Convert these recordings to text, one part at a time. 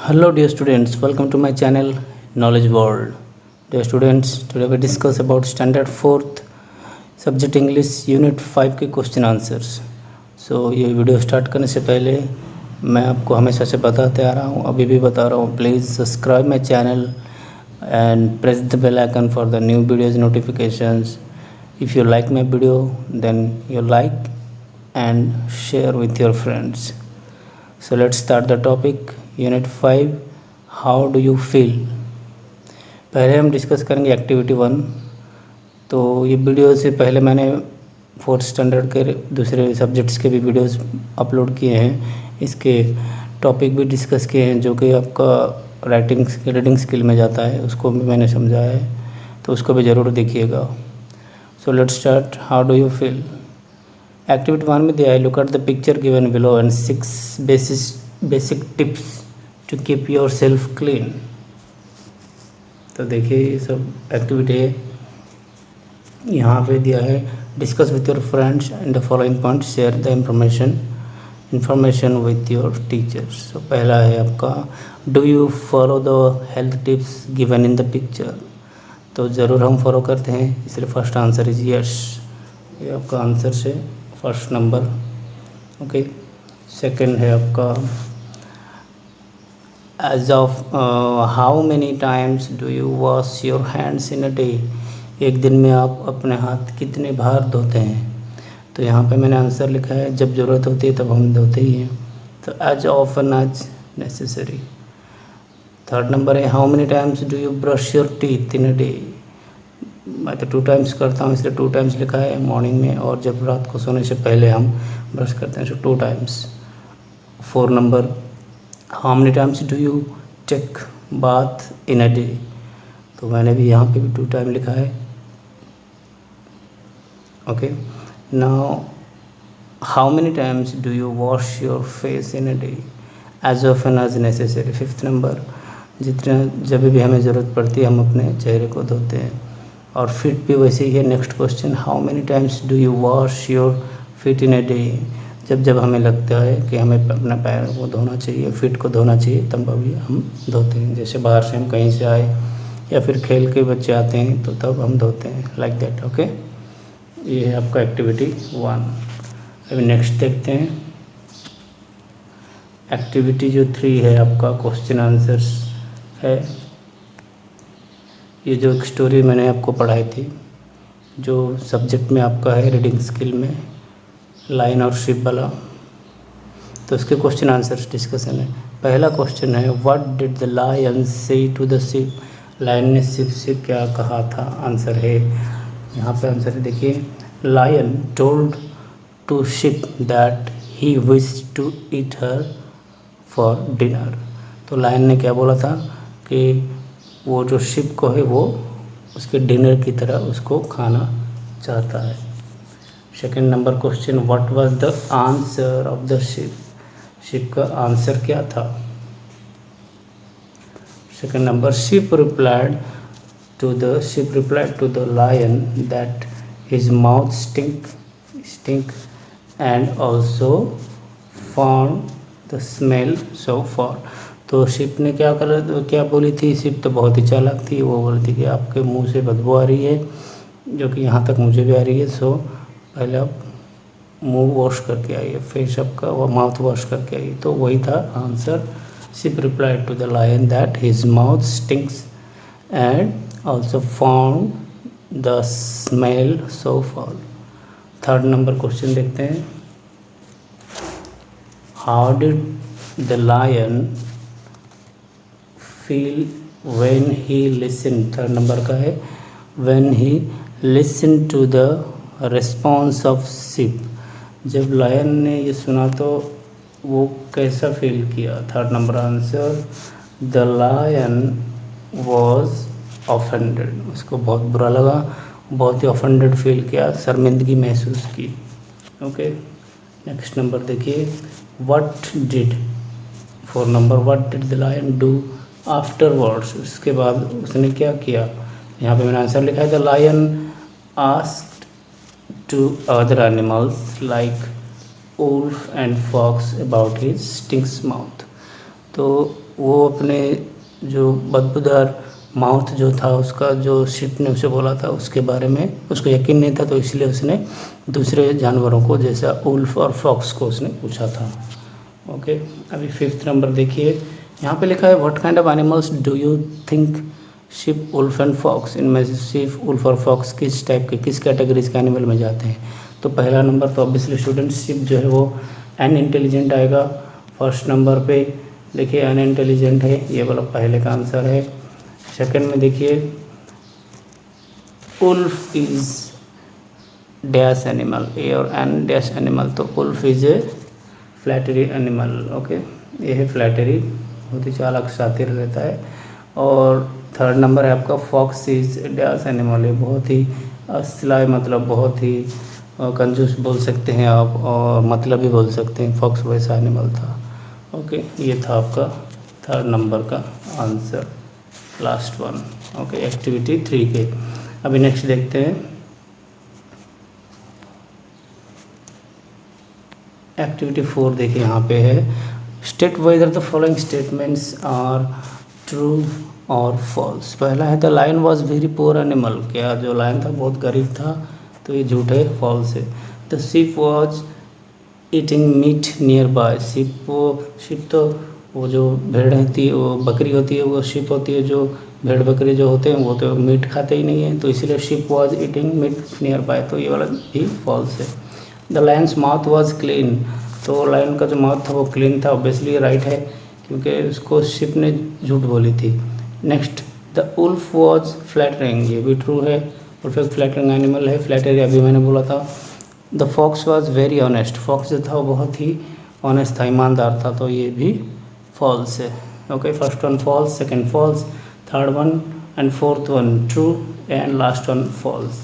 Hello dear students, welcome to my channel Knowledge World. Dear students, today we discuss about standard 4th subject English unit 5 के question answers. सो ये video start करने से पहले मैं आपको हमेशा से बताते आ रहा हूँ, अभी भी बता रहा हूँ, please subscribe my channel and press the bell icon for the new videos notifications. If you like my video then you like and share with your friends. So let's start the topic. Unit 5, how do you feel? पहले हम discuss करेंगे activity 1. तो ये video से पहले मैंने 4th standard के दूसरे सब्जेक्ट्स के भी वीडियोस अपलोड किए हैं. इसके टॉपिक भी डिस्कस किए हैं जो कि आपका रीडिंग स्किल में जाता है, उसको भी मैंने समझाया है, तो उसको भी ज़रूर देखिएगा. So let's start. How do you feel. Activity 1 में दिया है, look at the picture given below and 6 basic tips to keep your self clean. तो देखिए ये सब एक्टिविटी है. यहाँ पे दिया है, discuss with your friends and the following point, share the information with your teachers. तो पहला है आपका, do you follow the health tips given in the picture. तो ज़रूर हम फॉलो करते हैं, इसलिए फर्स्ट आंसर इज यस. ये आपका आंसर से फर्स्ट नंबर. ओके. सेकंड है आपका, age of how many times do you wash your hands in a day. एक दिन में आप अपने हाथ कितने बार धोते हैं. तो यहाँ पे मैंने आंसर लिखा है, जब ज़रूरत होती है तब हम धोते ही हैं, तो as often as necessary. Third number है, how many times do you brush your teeth in a day. मैं तो 2 टाइम्स करता हूँ, इसलिए 2 टाइम्स लिखा है मॉर्निंग में, और जब रात को सोने से पहले हम ब्रश करते हैं, so 2 times. 4 number, how many times do you take bath in a day. तो मैंने भी यहाँ पे भी 2 टाइम लिखा है. Okay. Now how many times do you wash your face in a day. As often as necessary. 5th number, जितना जब भी हमें ज़रूरत पड़ती है हम अपने चेहरे को धोते हैं. और फिट भी वैसे ही है. Next question, how many times do you wash your fit in a day. जब हमें लगता है कि हमें अपना पैर को धोना चाहिए, फिट को धोना चाहिए, तब भी हम धोते हैं. जैसे बाहर से हम कहीं से आए या फिर खेल के बच्चे आते हैं तो तब हम धोते हैं, लाइक दैट. ओके. ये है आपका एक्टिविटी 1. अभी नेक्स्ट देखते हैं. एक्टिविटी जो 3 है आपका क्वेश्चन आंसर्स है. ये जो एक स्टोरी मैंने आपको पढ़ाई थी, जो सब्जेक्ट में आपका है रीडिंग स्किल में, लायन और शिप वाला, तो इसके क्वेश्चन आंसर्स डिस्कशन है. पहला क्वेश्चन है, व्हाट डिड द लायन से टू द शिप. लायन ने शिप से क्या कहा था. आंसर है, यहाँ पे आंसर है देखिए, lion told to sheep that he wish to eat her for dinner. तो लायन ने क्या बोला था कि वो जो शिप को है वो उसके डिनर की तरह उसको खाना चाहता है. Second number question, what was the answer of the sheep. Sheep का आंसर क्या था. Second number, sheep replied to the lion that his mouth stink and also found the smell so for. तो शिप ने क्या बोली थी. Ship तो बहुत ही चालाक थी. वो बोली थी कि आपके मुंह से बदबू आ रही है, जो कि यहाँ तक मुझे भी आ रही है, सो पहले आप मुंह वॉश करके आइए, फेस आपका वो माउथ वॉश करके आइए. तो वही था answer. Sheep replied to the lion that his mouth stinks and also found the smell so for. Third number question देखते हैं, how did the lion feel when he listened. Third number का है, when he listened to the response of sheep. जब lion ने ये सुना तो वो कैसा फील किया. Third number answer, the lion was offended. उसको बहुत बुरा लगा, बहुत ही ऑफेंडेड फील किया, शर्मिंदगी महसूस की. ओके. नेक्स्ट नंबर देखिए, what did. 4 number, what did the lion do afterwards. उसके बाद उसने क्या किया. यहाँ पे मैंने आंसर लिखा है, the lion asked to other animals like wolf and fox about his stinks mouth. तो वो अपने जो बदबूदार माउथ जो था उसका, जो शिप ने उसे बोला था उसके बारे में उसको यकीन नहीं था, तो इसलिए उसने दूसरे जानवरों को जैसा उल्फ और फॉक्स को उसने पूछा था। ओके, अभी 5th नंबर देखिए, यहाँ पे लिखा है what kind of animals do you think sheep, wolf and fox, इनमें से शिप, उल्फ और फॉक्स किस टाइप के, किस कैटेगरीज के एनिमल में जाते हैं। तो पहला नंबर तो ऑब्वियसली स्टूडेंट शिप जो है वो अनइंटेलिजेंट आएगा। फर्स्ट नंबर पे देखिए अनइंटेलिजेंट है, ये वाला पहले का आंसर है। सेकंड में देखिए wolf is dash animal, a और एन डैश एनिमल, तो wolf is a flattery animal. Okay, ये है फ्लैटरी, बहुत ही चालाक शातिर रहता है। और थर्ड नंबर है आपका फॉक्स इज डैश एनिमल, ये बहुत ही असला, मतलब बहुत ही कंजूस बोल सकते हैं आप, और मतलब भी बोल सकते हैं, फॉक्स वैसा एनिमल था। ओके, ये था आपका थर्ड नंबर का answer, last one. Okay, activity 3 के। अभी नेक्स्ट देखते हैं एक्टिविटी 4। देखिए यहाँ पे है state whether the following statements are true और फॉल्स। पहला है the lion was very poor animal, क्या जो लायन था बहुत गरीब था, तो ये झूठ है, फॉल्स है। The ship was eating meat near by, ship तो वो जो भेड़ होती है, वो बकरी होती है, वो शिप होती है, जो भेड़ बकरी जो होते हैं वो तो मीट खाते ही नहीं है, तो इसीलिए ship was eating meat near by, तो ये वाला भी फॉल्स है। The Lions mouth was clean, तो लायन का जो माउथ था वो क्लीन था, ऑब्वियसली राइट है, क्योंकि उसको शिप ने झूठ बोली थी। Next, the wolf was flattering, ये भी ट्रू है, उल्फ एक फ्लैटरिंग एनिमल है, फ्लैटरी अभी मैंने बोला था। The fox was very honest, fox जो था वो बहुत ही ऑनेस्ट था, ईमानदार था, तो ये भी फॉल्स है। Okay, first one false, second false, third one and fourth one true and last one false.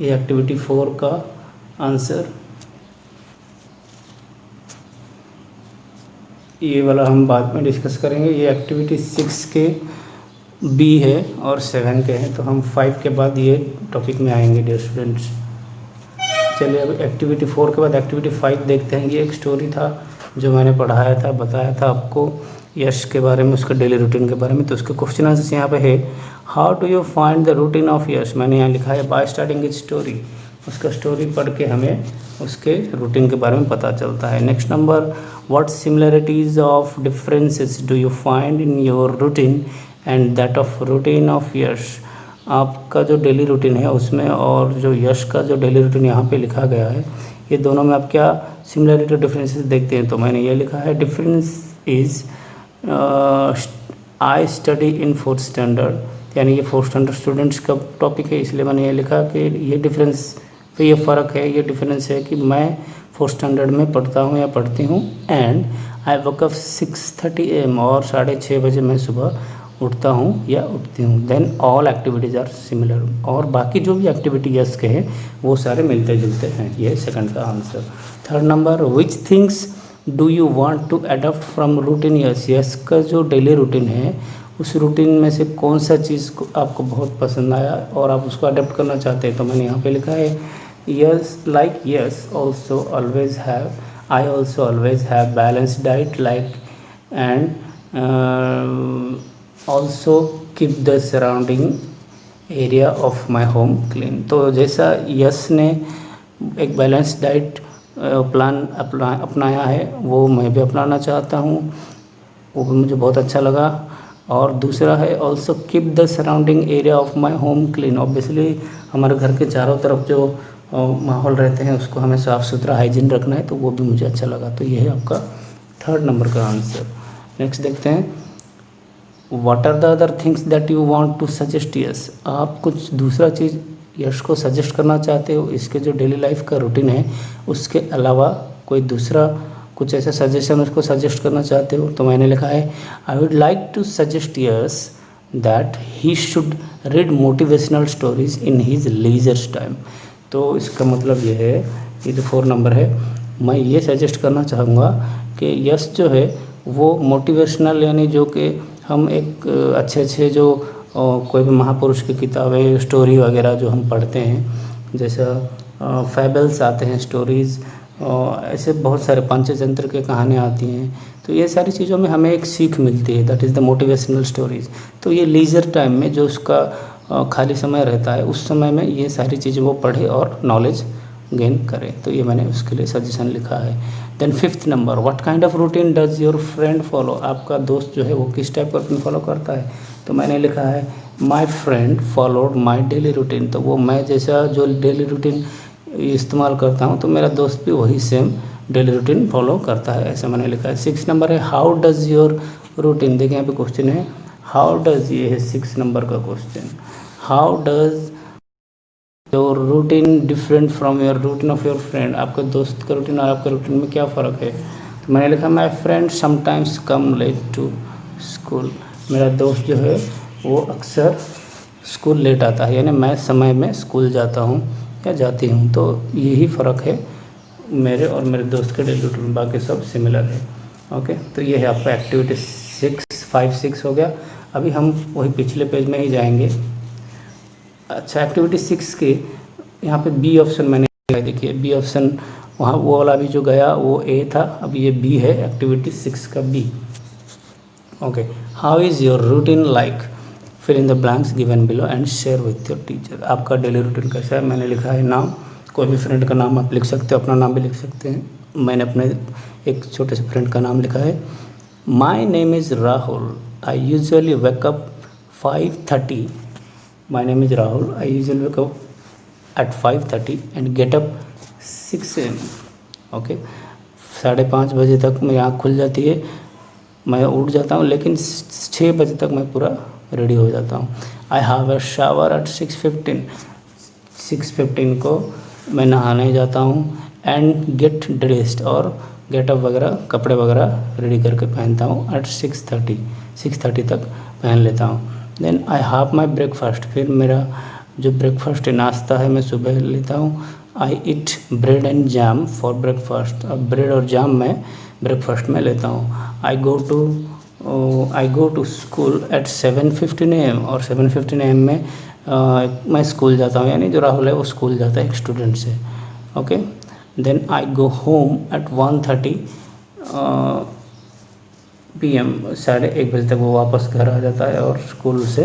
ये एक्टिविटी 4 का आंसर। ये वाला हम बाद में डिस्कस करेंगे, ये एक्टिविटी 6 के बी है और 7 के हैं, तो हम 5 के बाद ये टॉपिक में आएंगे डियर स्टूडेंट्स। चलिए अब एक्टिविटी 4 के बाद एक्टिविटी 5 देखते हैं। ये एक स्टोरी था जो मैंने पढ़ाया था, बताया था आपको यश के बारे में, उसका डेली रूटीन के बारे में। तो उसके क्वेश्चन आंसर्स यहाँ पे है, how do you find the routine of Yash, मैंने यहाँ लिखा है बाय स्टार्टिंग इज स्टोरी, उसका स्टोरी पढ़ के हमें उसके रूटीन के बारे में पता चलता है। Next number, what similarities of differences do you find in your routine and that of routine of Yash, आपका जो डेली रूटीन है उसमें और जो यश का जो डेली रूटीन यहाँ पे लिखा गया है, ये दोनों में आप क्या सिमिलरिटी और डिफरेंसेस देखते हैं। तो मैंने ये लिखा है difference is I study in 4th standard, यानी ये 4th स्टैंडर्ड स्टूडेंट्स का टॉपिक है, इसलिए मैंने ये लिखा कि ये डिफरेंस पे ये फ़र्क है, ये डिफरेंस है कि मैं 4th स्टैंडर्ड में पढ़ता हूँ या पढ़ती हूँ। एंड आई वक अप 6:30 AM, और 6:30 बजे मैं सुबह उठता हूँ या उठती हूँ। Then all activities are similar, और बाकी जो भी एक्टिविटी यस के हैं वो सारे मिलते जुलते हैं। ये सेकंड का answer. Third number, which things do you want to adopt from routine Yash, Yash का जो डेली रूटीन है उस रूटीन में से कौन सा चीज़ को आपको बहुत पसंद आया और आप उसको अडॉप्ट करना चाहते हैं। तो मैंने यहाँ पे लिखा है yes, like yes also always have, I also always have balanced diet like and also keep the surrounding area of my home clean. तो जैसा यस ने एक बैलेंस डाइट प्लान अपनाया है वो मैं भी अपनाना चाहता हूँ, वो भी मुझे बहुत अच्छा लगा। और दूसरा है also keep the surrounding area of my home clean, obviously हमारे घर के चारों तरफ जो माहौल रहते हैं उसको हमें साफ़ सुथरा हाइजीन रखना है, तो वो भी मुझे अच्छा लगा। तो ये है आपका थर्ड नंबर का आंसर। नेक्स्ट देखते हैं, what are the other things that you want to suggest Yash, आप कुछ दूसरा चीज़ यश को सजेस्ट करना चाहते हो, इसके जो डेली लाइफ का रूटीन है उसके अलावा कोई दूसरा कुछ ऐसा सजेशन उसको सजेस्ट करना चाहते हो। तो मैंने लिखा है I would like to suggest Yash that he should read motivational stories in his leisure time. तो इसका मतलब ये है, ये जो 4 नंबर है, मैं ये सजेस्ट करना चाहूँगा कि यश जो है वो मोटिवेशनल, यानी जो कि हम एक अच्छे जो कोई भी महापुरुष की किताबें स्टोरी वगैरह जो हम पढ़ते हैं, जैसा फैबल्स आते हैं, स्टोरीज़, ऐसे बहुत सारे पंचतंत्र की कहानियाँ आती हैं, तो ये सारी चीज़ों में हमें एक सीख मिलती है, that is the motivational stories. तो ये लीजर टाइम में जो उसका खाली समय रहता है उस समय में ये सारी चीज़ें वो पढ़े और नॉलेज गेन करे। तो ये मैंने उसके लिए सजेशन लिखा है। Then 5th number, what kind of routine does your friend follow. आपका दोस्त जो है वो किस टाइप का रूटीन फॉलो करता है। तो मैंने लिखा है my friend followed my daily routine. तो वो मैं जैसा जो डेली रूटीन इस्तेमाल करता हूँ तो मेरा दोस्त भी वही सेम डेली रूटीन फॉलो करता है, ऐसा मैंने लिखा है। 6 नंबर है हाउ डज़ योर रूटीन। देखिए यहाँ पे क्वेश्चन है हाउ डज़, ये है 6 नंबर का question. How does your routine different from your routine of your friend. आपके दोस्त का रूटीन और आपके रूटीन में क्या फ़र्क है। तो मैंने लिखा my friend sometimes come late to school. मेरा दोस्त जो है वो अक्सर स्कूल लेट आता है, यानी मैं समय में स्कूल जाता हूँ या जाती हूँ। तो यही फ़र्क है मेरे और मेरे दोस्त के डेली रूटीन, बाकी सब सिमिलर है। ओके, तो ये है आपका एक्टिविटी 5-6 हो गया। अभी हम वही पिछले पेज में ही जाएंगे। अच्छा, एक्टिविटी 6 के यहाँ पे बी ऑप्शन मैंने देखिए, बी ऑप्शन वहाँ वो वाला भी जो गया वो ए था, अब ये बी है, एक्टिविटी 6 का B. Okay, how is your routine like, fill in the blanks given below and share with your teacher. आपका डेली रूटीन कैसा है। मैंने लिखा है नाम, कोई भी फ्रेंड का नाम आप लिख सकते हो, अपना नाम भी लिख सकते हैं। मैंने अपने एक छोटे से फ्रेंड का नाम लिखा है। My name is Rahul, I usually wake up 5:30। My name is Rahul, I usually wake up at 5:30 and get up 6 AM। Okay, 5:30 बजे तक मेरी आँख खुल जाती है, मैं उठ जाता हूँ, लेकिन 6 बजे तक मैं पूरा रेडी हो जाता हूँ। I have a shower at 6:15 को मैं नहाने जाता हूँ। एंड गेट ड्रेस्ड, और गेटअप वगैरह कपड़े वगैरह रेडी करके पहनता हूँ एट 6:30 तक पहन लेता हूँ। Then I have my breakfast, फिर मेरा जो ब्रेकफास्ट नाश्ता है मैं सुबह लेता हूँ। I eat bread and jam for breakfast, अब ब्रेड और जाम मैं ब्रेकफास्ट में लेता हूँ। I go to school at 7:15 AM, और 7:15 AM में मैं स्कूल जाता हूँ, यानी जो राहुल है वो स्कूल जाता है, एक स्टूडेंट से। Okay, then I go home at 1:30 PM, 1:30 बजे तक वो वापस घर आ जाता है और स्कूल से।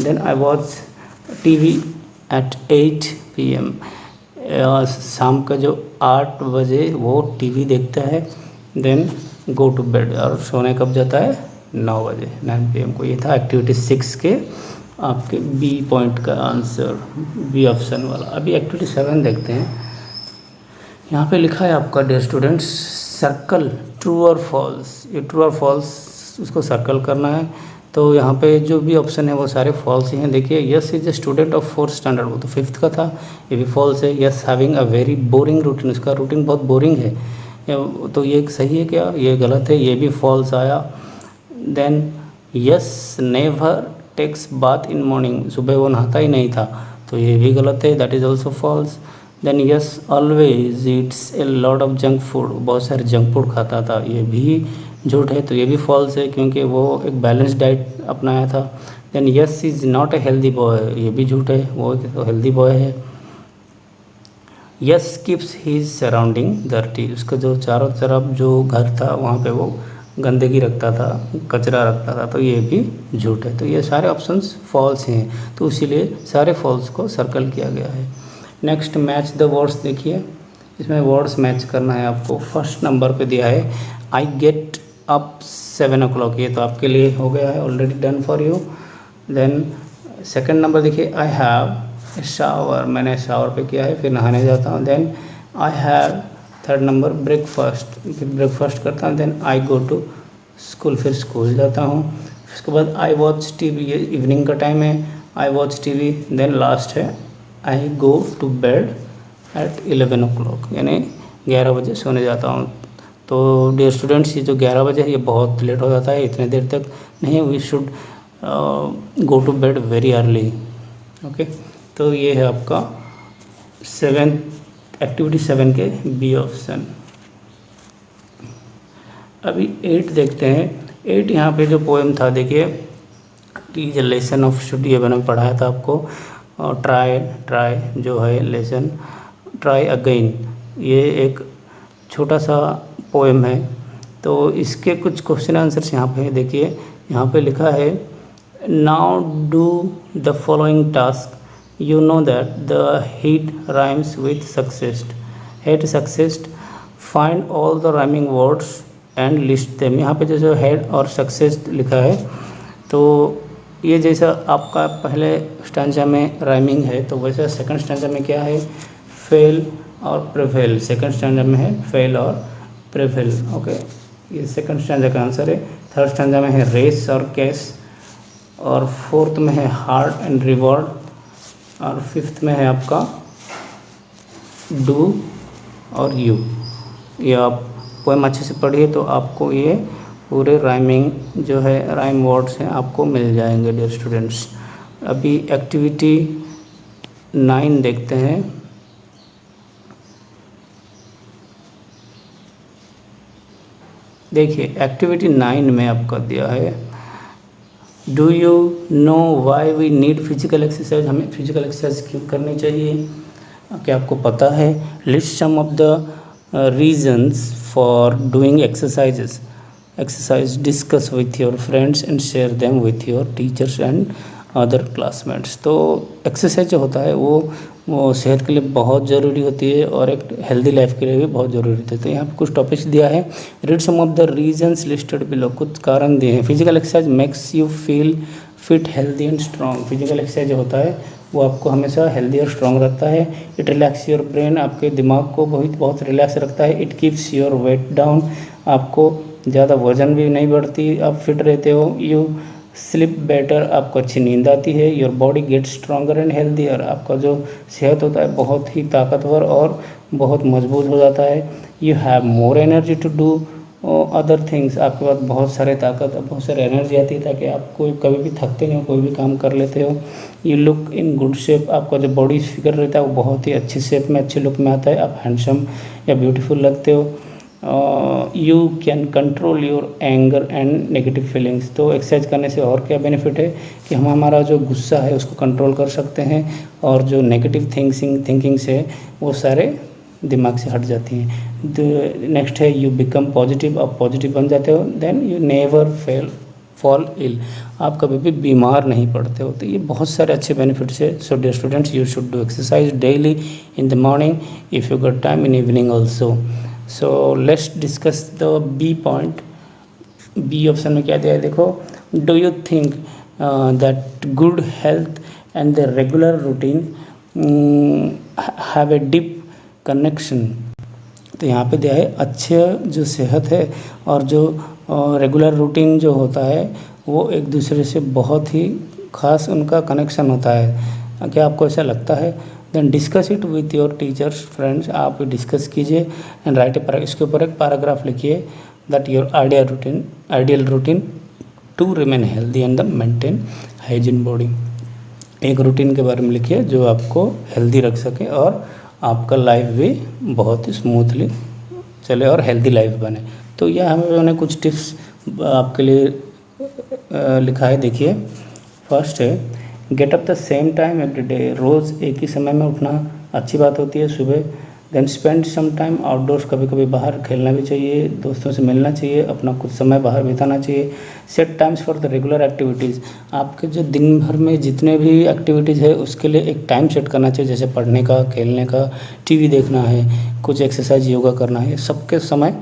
Then I watch TV at 8 PM, शाम का जो 8 बजे वो TV देखता है। देन गो टू बेड, और सोने कब जाता है 9 बजे 9 PM को। ये था एक्टिविटी 6 के आपके बी पॉइंट का आंसर, बी ऑप्शन वाला। अभी एक्टिविटी 7 देखते हैं। यहाँ पे लिखा है आपका डियर स्टूडेंट्स, सर्कल ट्रू और फॉल्स। ये ट्रू और फॉल्स उसको सर्कल करना है। तो यहाँ पे जो भी ऑप्शन है वो सारे फॉल्स ही हैं। देखिए, yes is a student of 4th standard, वो तो 5th का था, ये भी फॉल्स है। Yes having a very boring routine, उसका रूटीन बहुत बोरिंग है, तो ये सही है क्या, ये गलत है, ये भी फॉल्स आया। Then Yash never takes bath in morning, सुबह वो नहाता ही नहीं था, तो ये भी गलत है, that is also false. Then Yash always eats a lot of junk food, बहुत सारे जंक फूड खाता था, ये भी झूठ है, तो ये भी फॉल्स है, क्योंकि वो एक बैलेंस डाइट अपनाया था। Then Yash is not a healthy boy, ये भी झूठ है, वो तो हेल्दी बॉय है। Yash keeps his surrounding dirty, उसका जो चारों तरफ जो घर था वहाँ पे वो गंदगी रखता था, कचरा रखता था, तो ये भी झूठ है। तो ये सारे ऑप्शंस फॉल्स हैं, तो इसीलिए सारे फॉल्स को सर्कल किया गया है। नेक्स्ट मैच द वर्ड्स, देखिए इसमें वर्ड्स मैच करना है आपको। फर्स्ट नंबर पे दिया है आई गेट अप 7 o'clock, ये तो आपके लिए हो गया है, already done for you. Then second number देखिए आई हैव शावर, मैंने शावर पे किया है, फिर नहाने जाता हूँ। Then I have third number breakfast, फिर ब्रेकफास्ट करता हूँ। Then I go to school, फिर स्कूल जाता हूँ। उसके बाद आई वॉच TV, ये इवनिंग का टाइम है, I watch TV। Then last है I go to bed at 11 o'clock, यानी 11 बजे सोने जाता हूँ। तो डियर स्टूडेंट्स, ये जो 11 बजे है ये बहुत लेट हो जाता है, इतने देर तक नहीं, we should go to bed very early. Okay, तो ये है आपका एक्टिविटी 7 के बी ऑप्शन। अभी 8 देखते हैं। 8 यहाँ पे जो पोएम था, देखिए टीच लेसन ऑफ शुड, ये मैंने पढ़ाया था आपको। और ट्राई जो है लेसन, ट्राई अगेन, ये एक छोटा सा पोएम है। तो इसके कुछ क्वेश्चन आंसर्स यहाँ पे देखिए, यहाँ पे लिखा है now do the following task, you know that the heat rhymes with success, head success, find all the rhyming words and list them। यहाँ पे जो हेड और सक्सेस लिखा है, तो ये जैसा आपका पहले स्टैंजा में राइमिंग है, तो वैसे सेकंड स्टैंजा में क्या है, फेल और प्रेफेल। सेकंड स्टैंजा में है फेल और प्रेफेल। ओके, ये सेकंड स्टैंजा का आंसर है। थर्ड स्टैंजा में है रेस और कैश, और फोर्थ में है हार्ड एंड रिवॉर्ड, और फिफ्थ में है आपका डू और यू। ये आप पोएम अच्छे से पढ़िए तो आपको ये पूरे राइमिंग जो है, राइम वर्ड्स हैं, आपको मिल जाएंगे डियर स्टूडेंट्स। अभी एक्टिविटी 9 देखते हैं। देखिए एक्टिविटी 9 में आपका दिया है, do you know why we need physical exercise, हमें फिजिकल एक्सरसाइज क्यों करनी चाहिए, क्या आपको पता है। List some of the reasons for doing exercises, exercise discuss with your friends and share them with your teachers and other classmates. तो exercise जो होता है वो सेहत के लिए बहुत ज़रूरी होती है और एक हेल्दी लाइफ के लिए भी बहुत ज़रूरी होती है। तो यहाँ पे कुछ टॉपिक्स दिया है, read some of the reasons listed below, कुछ कारण दिए हैं। Physical exercise makes you feel fit, healthy and strong. Physical exercise जो होता है वो आपको हमेशा हेल्दी और स्ट्रॉन्ग रखता है। इट रिलैक्स योर ब्रेन, आपके दिमाग को बहुत रिलैक्स रखता है। It keeps your weight down, आपको ज़्यादा वजन भी नहीं बढ़ती, आप फिट रहते हो। यू स्लिप बेटर, आपको अच्छी नींद आती है। Your body get stronger and healthier, आपका जो सेहत होता है बहुत ही ताकतवर और बहुत मजबूत हो जाता है। You have more energy to do other things, आपके पास बहुत सारे ताकत, बहुत सारे एनर्जी आती है ताकि आप कोई कभी भी थकते नहीं हो, कोई भी काम कर लेते हो। You look in good shape, आपका जो बॉडी फिगर रहता है वो बहुत ही अच्छी शेप में, अच्छे लुक में आता है, आप हैंडसम या ब्यूटीफुल लगते हो। You can control your anger and negative feelings, तो एक्सरसाइज करने से और क्या बेनिफिट है कि हम हमारा जो गुस्सा है उसको कंट्रोल कर सकते हैं और जो नेगेटिव थिंकिंग्स है वो सारे दिमाग से हट जाती हैं। नेक्स्ट है यू बिकम पॉजिटिव, आप पॉजिटिव बन जाते हो। Then you never fall ill, आप कभी भी बीमार नहीं पड़ते हो। तो ये बहुत सारे अच्छे बेनिफिट्स है। So dear students, you should do exercise daily in the morning, if you got time in evening also. So let's discuss the B point. B option में क्या दिया है देखो, do you think that good health and the regular routine have a deep connection. तो यहाँ पे दिया है अच्छे जो सेहत है और जो रेगुलर रूटीन जो होता है वो एक दूसरे से बहुत ही खास उनका कनेक्शन होता है। क्या आपको ऐसा लगता है? Then discuss it with your teachers friends, आप डिस्कस कीजिए एंड राइट ए इसके ऊपर एक पैराग्राफ लिखिए that your ideal routine to remain healthy and the maintain hygiene body. एक रूटीन के बारे में लिखिए जो आपको हेल्दी रख सके और आपका लाइफ भी बहुत ही स्मूथली चले और हेल्दी लाइफ बने। तो यह हमने कुछ टिप्स आपके लिए लिखा है, देखिए। फर्स्ट है get up the same time every day, रोज़ एक ही समय में उठना अच्छी बात होती है सुबह। Then spend some time outdoors, कभी कभी बाहर खेलना भी चाहिए, दोस्तों से मिलना चाहिए, अपना कुछ समय बाहर बिताना चाहिए। Set times for the regular activities, आपके जो दिन भर में जितने भी एक्टिविटीज़ है उसके लिए एक टाइम सेट करना चाहिए, जैसे पढ़ने का, खेलने का, टीवी देखना है, कुछ एक्सरसाइज योगा करना है, सबके समय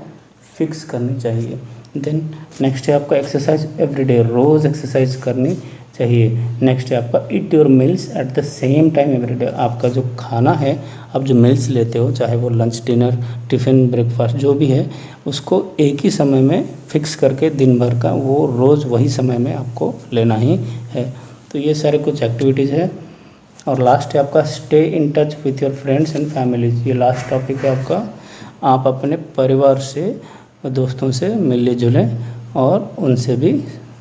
फिक्स करनी चाहिए। देन नेक्स्ट है आपका एक्सरसाइज एवरीडे, रोज़ एक्सरसाइज करनी चाहिए। नेक्स्ट है आपका eat your meals at the same time everyday, आपका जो खाना है, आप जो मील्स लेते हो, चाहे वो लंच, डिनर, टिफ़िन, ब्रेकफास्ट जो भी है, उसको एक ही समय में फिक्स करके दिन भर का वो रोज़ वही समय में आपको लेना ही है। तो ये सारे कुछ एक्टिविटीज़ है। और लास्ट है आपका stay in touch with your friends and families, ये लास्ट टॉपिक है आपका। आप अपने परिवार से, दोस्तों से मिले जुलें और उनसे भी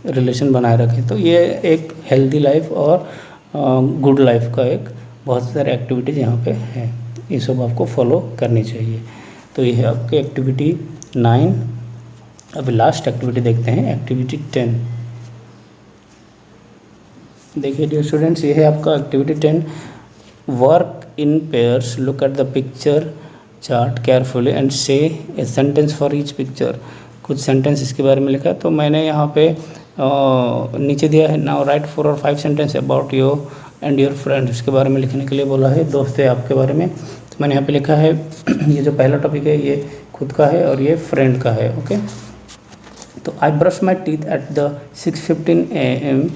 रिलेशन बनाए रखें। तो ये एक हेल्दी लाइफ और गुड लाइफ का एक बहुत सारे एक्टिविटीज़ यहाँ पे है, ये सब आपको फॉलो करनी चाहिए। तो ये है आपकी एक्टिविटी 9। अभी लास्ट एक्टिविटी देखते हैं, एक्टिविटी 10। देखिए डियर स्टूडेंट्स, ये है आपका activity 10। Work in pairs, look at the picture chart carefully and say a sentence for each picture. कुछ सेंटेंस इसके बारे में लिखा है। तो मैंने यहाँ पे नीचे दिया है, नाउ राइट 4 और 5 sentence about you and your friend, इसके बारे में लिखने के लिए बोला है, दोस्त है आपके बारे में। तो मैंने यहाँ पे लिखा है ये जो पहला टॉपिक है ये खुद का है और ये फ्रेंड का है। ओके, तो I brush my teeth at the 6:15 AM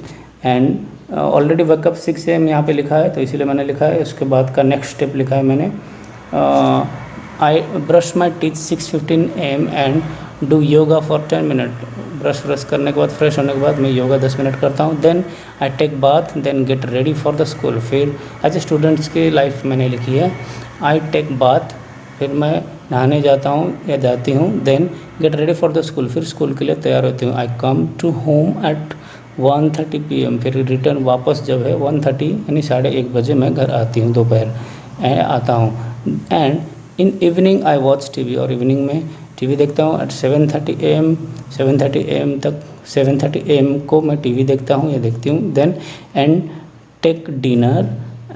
and already woke up 6 AM यहाँ पे लिखा है, तो इसीलिए मैंने लिखा है। उसके बाद का नेक्स्ट स्टेप लिखा है मैंने, I brush my teeth 6:15 AM and do yoga for 10 minute. Brush करने के बाद, फ्रेश होने के बाद मैं योगा 10 मिनट करता हूँ। Then I take bath, then get ready for the school. फिर एज ए स्टूडेंट्स की लाइफ मैंने लिखी है, आई टेक बाथ, फिर मैं नहाने जाता हूँ या जाती हूँ। Then get ready for the school, फिर स्कूल के लिए तैयार होती हूँ। I come to home at 1:30 PM, फिर रिटर्न वापस जब है 1:30 यानी 1:30 बजे मैं घर आती हूँ, दोपहर आता हूँ। And in evening I watch TV, और इवनिंग में TV देखता हूँ एट 7:30 AM, 7:30 AM तक, 7:30 AM को मैं TV देखता हूँ या देखती हूँ। Then and take dinner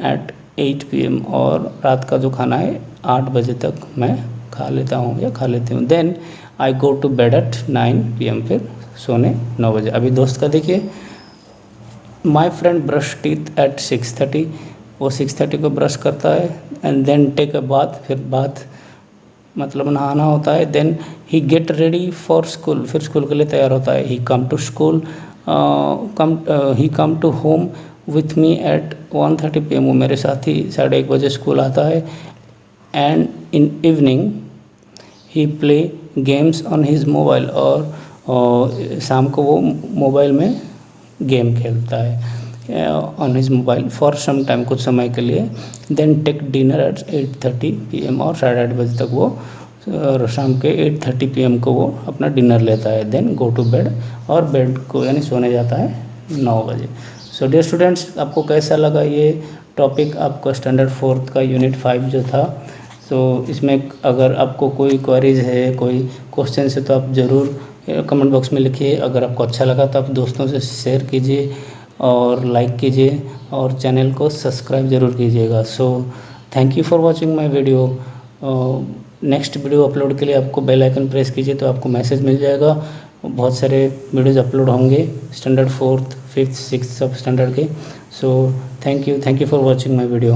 at 8 PM, और रात का जो खाना है 8 बजे तक मैं खा लेता हूँ या खा लेती हूँ। Then I go to bed at 9 PM, फिर सोने 9 बजे। अभी दोस्त का देखिए, my friend brush teeth at 6:30, वो 6:30 को ब्रश करता है। And then take a bath, फिर बाथ मतलब नहाना होता है। Then he get ready for school, फिर स्कूल के लिए तैयार होता है। He come to school, he come to home with me at 1:30 PM, वो मेरे साथ ही 1:30 बजे स्कूल आता है। And in evening he play games on his mobile, और शाम को वो मोबाइल में गेम खेलता है on his mobile for some time, कुछ समय के लिए। Then take dinner at 8:30 PM, और 8:30 बजे तक वो शाम के 8:30 PM को वो अपना डिनर लेता है। देन गो टू बेड, और बेड को यानी सोने जाता है 9 बजे। सो डियर स्टूडेंट्स, आपको कैसा लगा ये टॉपिक, आपका स्टैंडर्ड 4th का यूनिट 5 जो था। तो इसमें अगर आपको कोई क्वेरीज है, कोई क्वेश्चन है, तो आप ज़रूर कमेंट बॉक्स में लिखिए। अगर आपको अच्छा लगा तो आप दोस्तों से शेयर कीजिए और लाइक कीजिए, और चैनल को सब्सक्राइब ज़रूर कीजिएगा। So thank you for watching my video. Next video upload के लिए आपको बेल आइकन प्रेस कीजिए तो आपको मैसेज मिल जाएगा। बहुत सारे वीडियोज़ अपलोड होंगे स्टैंडर्ड 4th, 5th, 6th सब स्टैंडर्ड के। So thank you for watching my video.